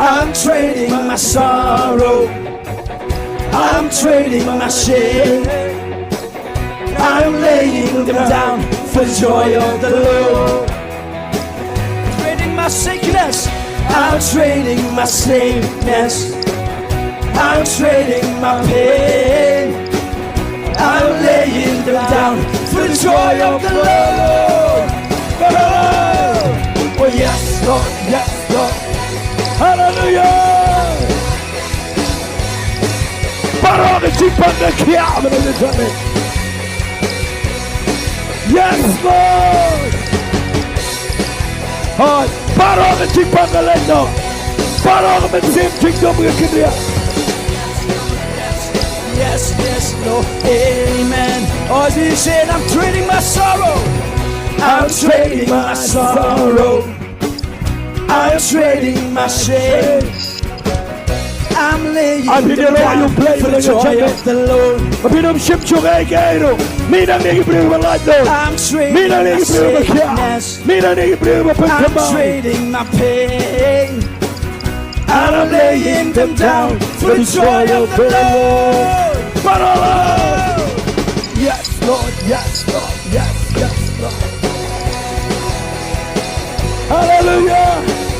I'm trading my sorrow. I'm trading my shame. I'm laying them down for the joy of the Lord. Trading my sickness. I'm trading my sameness. I'm trading my pain. I'm laying them down for the joy of the Lord. Oh, yes, Lord, yes, Lord. Hallelujah. Yes, Lord. Yes, yes, Lord, amen. Oh, he said, I'm trading my sorrow. I'm trading my sorrow. I'm trading my shame. I'm laying down for the joy of the Lord. I'm trading my sickness. I'm trading my pain. I'm laying them down for the joy of the Lord. Yes, Lord, yes, Lord, yes, yes, Lord. Hallelujah.